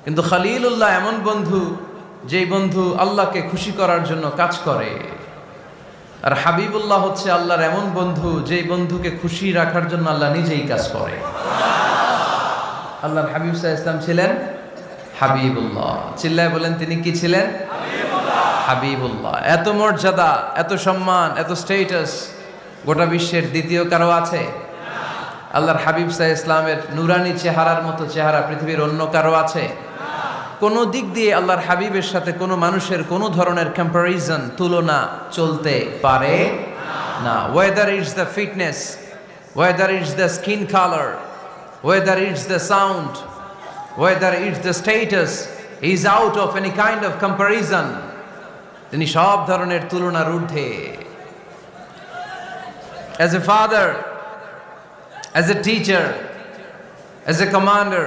কিন্তু খলিলুল্লাহ এমন বন্ধু, যেই বন্ধু আল্লাহকে খুশি করার জন্য কাজ করে। আর হাবিবুল্লাহ হচ্ছে আল্লাহর এমন বন্ধু, যেই বন্ধুকে খুশি রাখার জন্য আল্লাহ নিজেই কাজ করে। আল্লাহর হাবিব সাল্লাল্লাহু আলাইহি ওয়াসাল্লাম ছিলেন হাবিবুল্লাহ। চিল্লায় বলেন, তিনি কি ছিলেন? হাবিবুল্লাহ। এত মর্যাদা, এত সম্মান, এত স্টেটাস গোটা বিশ্বের দ্বিতীয় কারো আছে? আল্লাহর হাবিব সাল্লাল্লাহু আলাইহি ওয়াসাল্লামের নুরানি চেহারার মতো চেহারা পৃথিবীর অন্য কারো আছে? কোন দিক দিয়ে আল্লাহর হাবিবের সাথে কোনো মানুষের কোনো ধরনের কম্প্যারিজন, তুলনা চলতে পারে না। Whether it's the fitness, whether it's the skin colour, whether it's the sound, whether it's the status, is out of any kind of comparison. তিনি সব ধরনের তুলনার ঊর্ধ্বে। As a father, as a teacher, as a commander,